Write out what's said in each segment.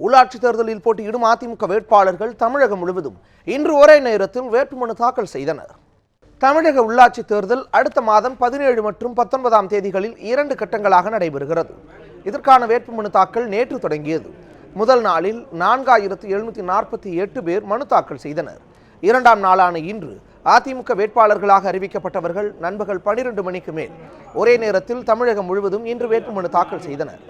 உள்ளாட்சி தேர்தலில் போட்டியிடும் அதிமுக வேட்பாளர்கள் தமிழகம் முழுவதும் இன்று ஒரே நேரத்தில் வேட்புமனு தாக்கல் செய்தனர். தமிழக உள்ளாட்சி தேர்தல் அடுத்த மாதம் 17 மற்றும் 19ஆம் தேதிகளில் 2 கட்டங்களாக நடைபெறுகிறது. இதற்கான வேட்புமனு தாக்கல் நேற்று தொடங்கியது. முதல் நாளில் 4748 பேர் மனு தாக்கல் செய்தனர். இரண்டாம் நாளான இன்று அதிமுக வேட்பாளர்களாக அறிவிக்கப்பட்டவர்கள் நண்பகல் 12 மணிக்கு மேல் ஒரே நேரத்தில் தமிழகம் முழுவதும் இன்று வேட்புமனு தாக்கல் செய்தனர்.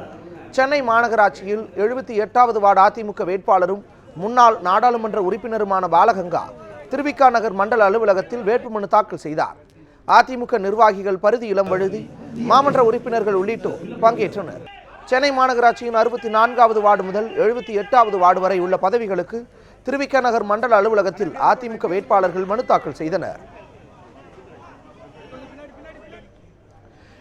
சென்னை மாநகராட்சியில் 78வது வார்டு அதிமுக வேட்பாளரும் முன்னாள் நாடாளுமன்ற உறுப்பினருமான பாலகங்கா திருவிக நகர் மண்டல அலுவலகத்தில் வேட்புமனு தாக்கல் செய்தார். அதிமுக நிர்வாகிகள் பரிதி இளம்வழுதி, மாமன்ற உறுப்பினர்கள் உள்ளிட்டோர் பங்கேற்றனர். சென்னை மாநகராட்சியின் 64வது வார்டு முதல் 78வது வார்டு வரை உள்ள பதவிகளுக்கு திருவிக நகர் மண்டல அலுவலகத்தில் அதிமுக வேட்பாளர்கள் மனு தாக்கல் செய்தனர்.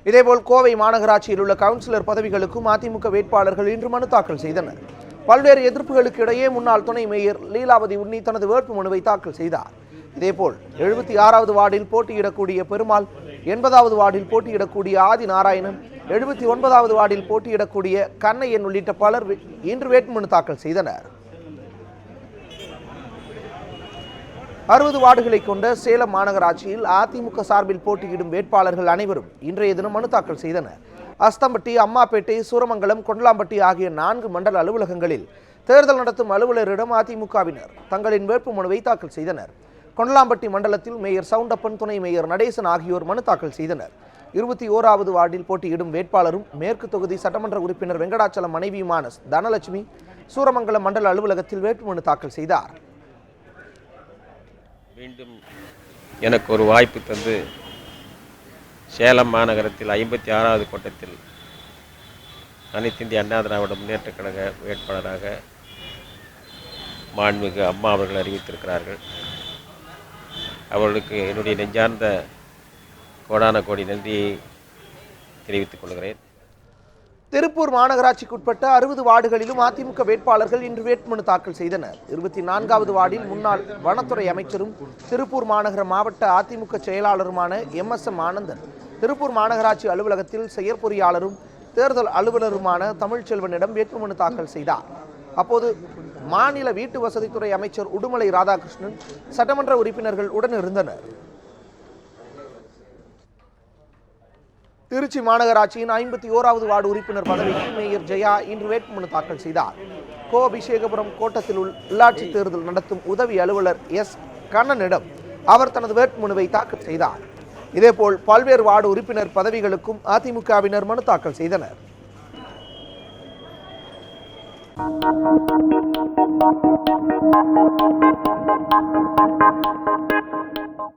இதேபோல் கோவை மாநகராட்சியில் உள்ள கவுன்சிலர் பதவிகளுக்கும் அதிமுக வேட்பாளர்கள் இன்று மனு தாக்கல் செய்தனர். பல்வேறு எதிர்ப்புகளுக்கு இடையே முன்னாள் துணை மேயர் லீலாவதி உன்னி தனது வேட்புமனுவை தாக்கல் செய்தார். இதேபோல் 76வது வார்டில் போட்டியிடக்கூடிய பெருமாள், 80வது வார்டில் போட்டியிடக்கூடிய ஆதி நாராயணன், 79வது வார்டில் போட்டியிடக்கூடிய கண்ணையன் உள்ளிட்ட பலர் இன்று வேட்புமனு தாக்கல் செய்தனர். 60 வார்டுகளை கொண்ட சேலம் மாநகராட்சியில் அதிமுக சார்பில் போட்டியிடும் வேட்பாளர்கள் அனைவரும் இன்றைய தினம் மனு தாக்கல் செய்தனர். அஸ்தம்பட்டி, அம்மாப்பேட்டை, சூரமங்கலம், கொண்டலாம்பட்டி ஆகிய 4 மண்டல அலுவலகங்களில் தேர்தல் நடத்தும் அலுவலரிடம் அதிமுகவினர் தங்களின் வேட்புமனுவை தாக்கல் செய்தனர். கொண்டலாம்பட்டி மண்டலத்தில் மேயர் சவுண்டப்பன், துணை மேயர் நடேசன் ஆகியோர் மனு தாக்கல் செய்தனர். 21வது வார்டில் போட்டியிடும் வேட்பாளரும் மேற்கு தொகுதி சட்டமன்ற உறுப்பினர் வெங்கடாச்சலம் மனைவியுமான தனலட்சுமி சூரமங்கலம் மண்டல அலுவலகத்தில் வேட்புமனு தாக்கல் செய்தார். மீண்டும் எனக்கு ஒரு வாய்ப்பு தந்து சேலம் மாநகரத்தில் 56வது கோட்டத்தில் அனைத்து இந்திய அண்ணா திராவிட முன்னேற்றக் கழக வேட்பாளராக மாண்புமிகு அம்மா அவர்கள் அறிவித்திருக்கிறார்கள். அவர்களுக்கு என்னுடைய நெஞ்சார்ந்த கோடான கோடி நன்றியை தெரிவித்துக் கொள்கிறேன். திருப்பூர் மாநகராட்சிக்குட்பட்ட 60 வார்டுகளிலும் அதிமுக வேட்பாளர்கள் இன்று வேட்புமனு தாக்கல் செய்தனர். 24வது வார்டில் முன்னாள் வனத்துறை அமைச்சரும் திருப்பூர் மாநகர மாவட்ட அதிமுக செயலாளருமான MSM ஆனந்தன் திருப்பூர் மாநகராட்சி அலுவலகத்தில் செயற்பொறியாளரும் தேர்தல் அலுவலருமான தமிழ்ச்செல்வனிடம் வேட்புமனு தாக்கல் செய்தார். அப்போது மாநில வீட்டு வசதித்துறை அமைச்சர் உடுமலை ராதாகிருஷ்ணன், சட்டமன்ற உறுப்பினர்கள் உடனிருந்தனர். திருச்சி மாநகராட்சியின் 51வது வார்டு உறுப்பினர் பதவிக்கு மேயர் ஜெயா இன்று வேட்புமனு தாக்கல் செய்தார். அபிஷேகபுரம் கோட்டத்தில் உள்ளாட்சி தேர்தல் நடத்தும் உதவி அலுவலர் கண்ணனிடம் அவர் தனது வேட்புமனுவை தாக்கல் செய்தார். இதேபோல் பல்வேறு வார்டு உறுப்பினர் பதவிகளுக்கும் அதிமுகவினர் மனு தாக்கல் செய்தனர்.